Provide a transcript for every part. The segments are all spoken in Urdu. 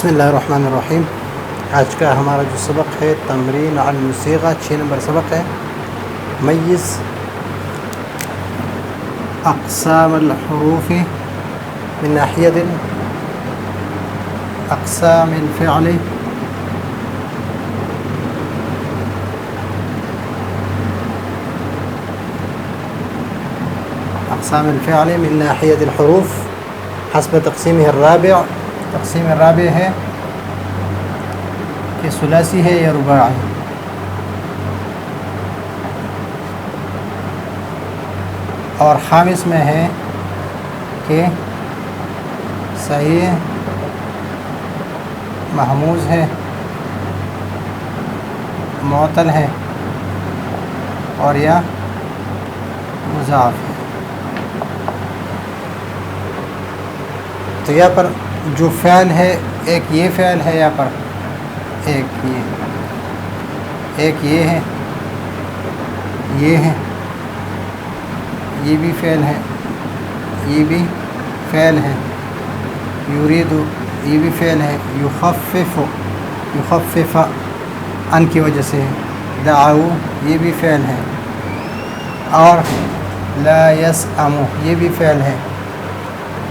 بسم اللہ الرحمن الرحیم۔ آج کا ہمارا جو سبق ہے تمرین علی الصیغہ، 6 نمبر سبق ہے۔ میز اقسام الحروف من ناحیۃ اقسام الفعل اقسام الفعل من ناحیۃ الحروف حسب تقسیمہ الرابع۔ تقسیم الرابع ہے کہ ثلاثی ہے یا رباعی۔ اور خامس میں ہے کہ صحیح محموز ہے، معطل ہے اور یا مضاعف ہے۔ تو یہاں پر جو فعل ہے، ایک یہ فعل ہے، یہاں پر ایک یہ ہے، یہ ہے، یہ بھی فعل ہے، یہ بھی فعل ہے، یرید یہ بھی فعل ہے، یخفف ان کی وجہ سے، دعو یہ بھی فعل ہے، اور لا یسأم یہ بھی فعل ہے،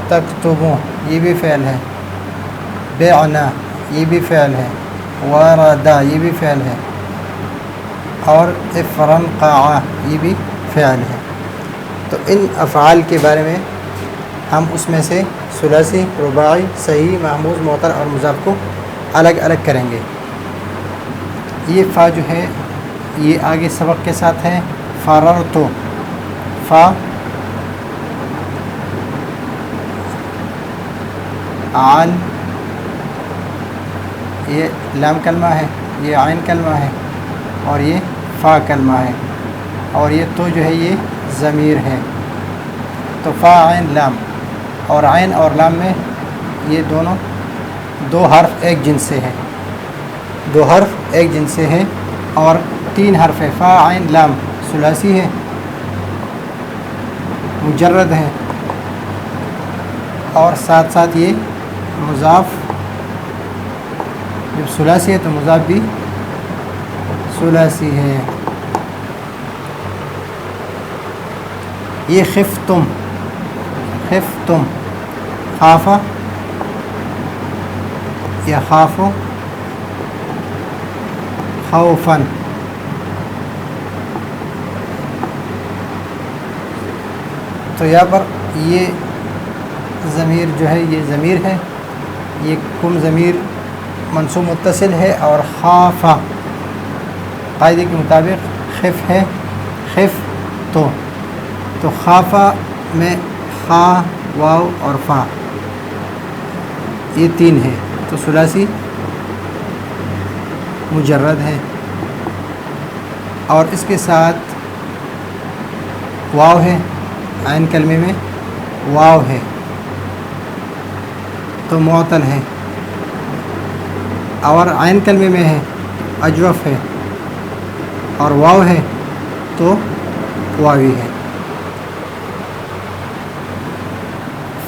تکتبو یہ بھی فعل ہے، بعنا یہ بھی فعل ہے، وردا یہ بھی فعل ہے، اور افرنقع یہ بھی فعل ہے۔ تو ان افعال کے بارے میں ہم اس میں سے ثلاثی، رباعی، صحیح، محموز، معطل اور مضاعف کو الگ الگ کریں گے۔ یہ فا جو ہے یہ آگے سبق کے ساتھ ہے، فررتو، فا عن، یہ لام کلمہ ہے، یہ عین کلمہ ہے، اور یہ فا کلمہ ہے، اور یہ تو جو ہے یہ ضمیر ہے۔ تو فا عین لام، اور عین اور لام میں یہ دونوں دو حرف ایک جنس سے ہیں، دو حرف ایک جنس سے ہیں، اور 3 حرف ہے۔ فا عین لام ثلاثی ہے، مجرد ہے، اور ساتھ ساتھ یہ مضاف، جب ثلاثی ہے تو مضاف بھی ثلاثی ہے۔ یہ خفتم، خفتم، خافہ یا خافو، خوفن۔ تو یہاں پر یہ ضمیر جو ہے یہ ضمیر ہے، یہ کم ضمیر منصوب متصل ہے، اور خافہ قاعدے کے مطابق خف ہے، خف تو خافہ میں خا، واو اور فا یہ 3 ہے، تو ثلاثی مجرد ہے، اور اس کے ساتھ واو ہے، عین کلمے میں واو ہے تو معطل ہے، اور عین کلمے میں ہے اجوف ہے، اور واو ہے تو واوی ہے۔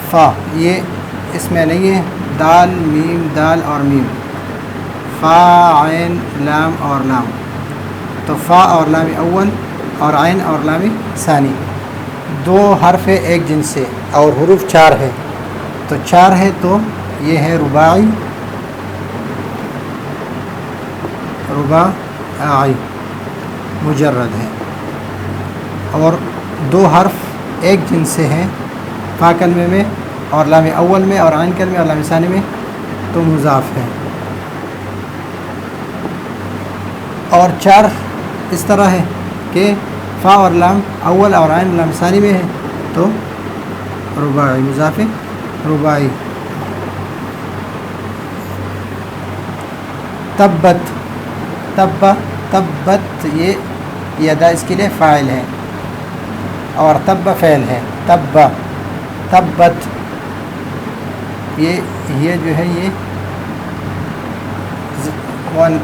فا یہ اس میں نہیں ہے، دال، میم، دال اور میم، فا، عین، لام اور لام، تو فا اور لام اول اور عین اور لام ثانی 2 حرف ایک جنس سے، اور حروف 4 ہے، تو 4 ہے تو یہ ہے رباعی، رباعی مجرد ہے، اور 2 حرف ایک جنس سے ہیں، فا کلمے میں اور لام اول میں، اور عین کلمے اور لام ثانی میں، تو مضاف ہے، اور 4 اس طرح ہے کہ فا اور لام اول اور عین لام ثانی میں ہے تو رباعی، مضاف رباعی۔ تبت، تبت یہ ادا اس کے لیے فاعل ہے، اور تب فعل ہے، تبت یہ جو ہے یہ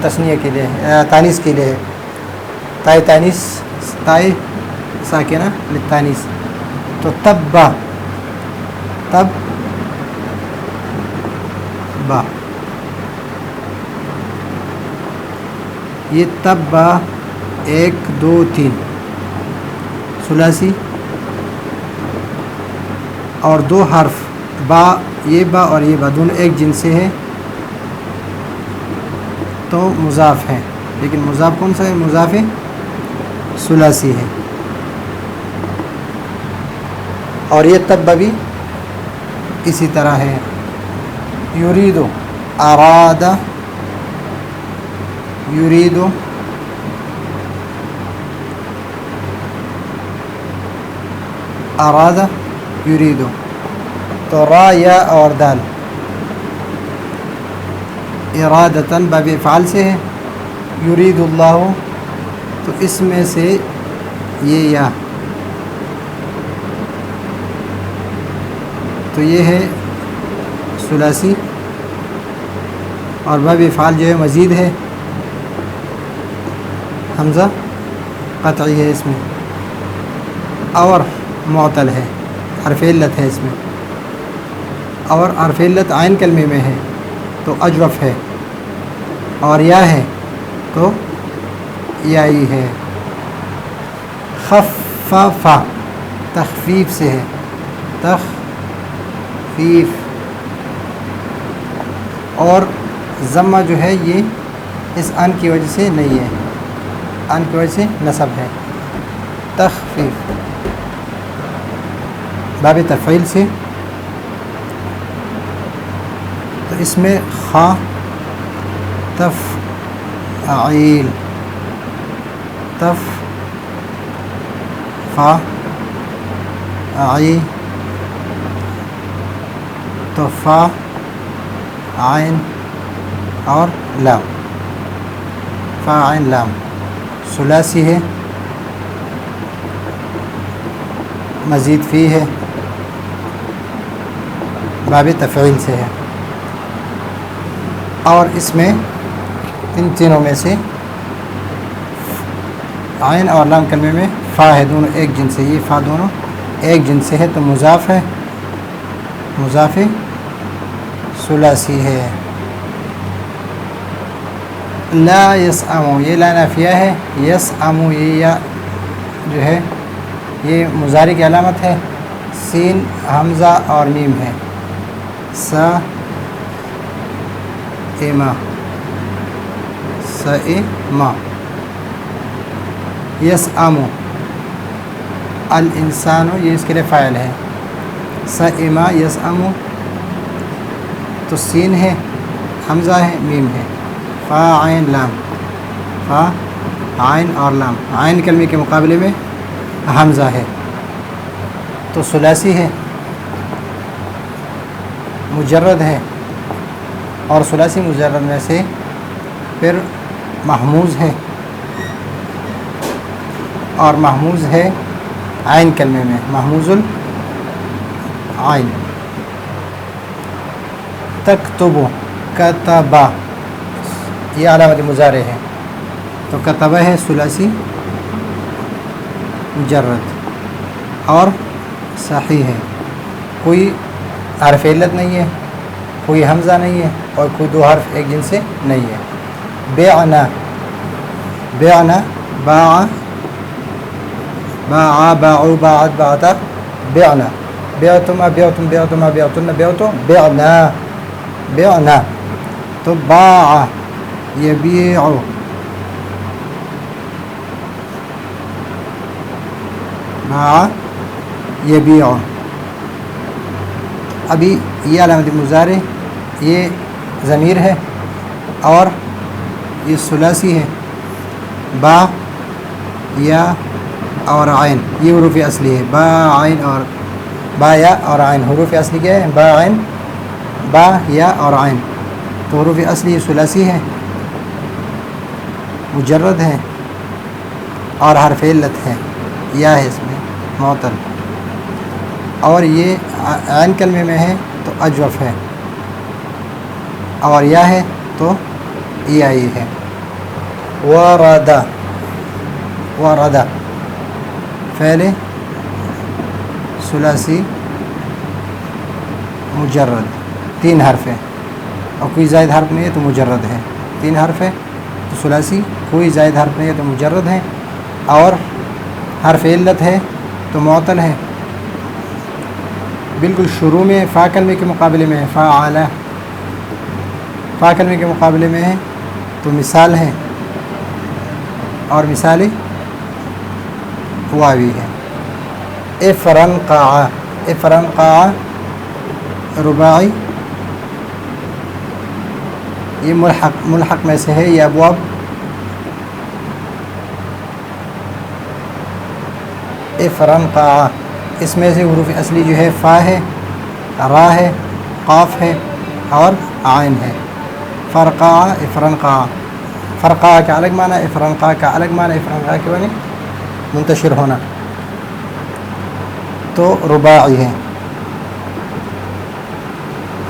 تثنیہ کے لیے، تانیث کے لیے ہے، تائے تانیث، تائے ساکنہ للتانیث، تو تب با یہ تب با 1 2 3 ثلاثی، اور 2 حرف با، یہ با اور یہ با دونوں ایک جنس سے ہے تو مضاف ہے، لیکن مضاف کون سا ہے؟ مضاف ثلاثی ہے. اور یہ تب بھی اسی طرح ہے. یریدو اراد، یریدو اراد یریدو، تو را یا اور دال ارادتاً باب افعال سے ہے. یرید اللہ، تو اس میں سے یہ یا، تو یہ ہے ثلاثی، اور باب افعال جو ہے مزید ہے، حمزہ قطعی ہے اس میں، اور معطل ہے، حرف علت ہے اس میں، اور حرف علت عین کلمے میں ہے تو اجوف ہے، اور یا ہے تو یائی ہے. خففا تخفیف سے ہے، تخفیف، اور ضمہ جو ہے یہ اس ان کی وجہ سے نہیں ہے، ان کی وجہ سے نصب ہے. تخفیف باب تفعیل سے، تو اس میں خا تفعیل، تف فا عی، تو فا عین اور لام، فا عین لام ثلاثی ہے، مزید فی ہے، باب تفعیل سے ہے. اور اس میں ان تینوں میں سے عین اور لام کلمے میں فا ہے، دونوں ایک جنس سے، یہ فا دونوں ایک جنس سے ہے تو مضاف ہے، مضاف ثلاثی ہے. لا یسعمو، یہ لا نافیہ ہے. یسعمو یہ یا جو ہے یہ مضارع کی علامت ہے، سین حمزہ اور میم ہے. سائما، سائما. یسعمو الانسان، یہ اس کے لیے فاعل ہے. سائما یسعمو، تو سین ہے، حمزہ ہے، میم ہے. فا عین لام، فا عین اور لام، عین کلمے کے مقابلے میں حمزہ ہے تو ثلاثی ہے، مجرد ہے، اور ثلاثی مجرد میں سے پھر محموز ہے، اور محموز ہے عین کلمے میں، محموز العین. تکتبو، کتبا، یہ علامت مضارع ہے تو کتبہ ہے ثلاثی مجرد اور صحیح ہے، کوئی حرف علت نہیں ہے، کوئی حمزہ نہیں ہے، اور کوئی 2 حرف ایک جن سے نہیں ہے. بعنا، بعنا، باع، باع، باعوا، باعت، باعتا، بعنا. بعتم، ابعتم، بعتم، ابعتن، بعتو، بعنا، بعنا. تو باع یبیع، باع یبیع. ابھی یہ علامت مضارع، یہ ضمیر ہے اور یہ ثلاثی ہے. با، یا اور عین، یہ حروف اصلی ہے. با عین اور با یا اور عین، حروف اصلی کیا ہے؟ با عین، با یا اور عین. تو حروف اصلی یہ ثلاثی ہے، مجرد ہے، اور حرف علت ہے، یا ہے اس میں معطل، اور یہ عین کلمے میں ہے تو اجوف ہے، اور یا ہے تو یائی ہے. ورد، ورد فعل ثلاثی مجرد، 3 حرف ہے، اور کوئی زائد حرف نہیں ہے تو مجرد ہے. 3 حرف ہے تو ثلاثی کوئی زائد حرف نہیں ہے تو مجرد ہے، اور حرف علت ہے تو معطل ہے. بالکل شروع میں فا کلمے کے مقابلے میں ہے، فعل، فا کلمے کے مقابلے میں ہے تو مثال ہے، اور مثال واوی ہے. افرنقع، افرنقع رباعی، یہ ملحق میں سے ہے. یہ ابواب افرنقع، اس میں سے حروف اصلی جو ہے فا ہے، را ہے، قاف ہے اور عین ہے. فرقع، افرنقع، فرقع کا الگ معنی، افرنقع کا الگ معنی. افرنقع کے معنی منتشر ہونا، تو رباعی ہے.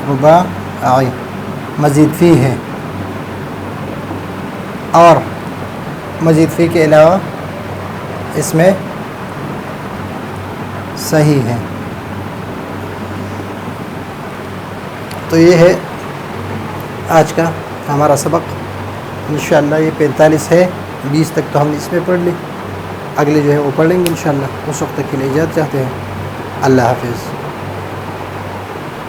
رباعی مزید فی ہے، اور مزید فی کے علاوہ اس میں صحیح ہے. تو یہ ہے آج کا ہمارا سبق. انشاءاللہ یہ 45 ہے، 20 تک تو ہم نے اس میں پڑھ لی، اگلے جو ہے وہ پڑھ لیں گے انشاءاللہ. اس وقت تک کے لیے اجازت چاہتے ہیں. اللہ حافظ.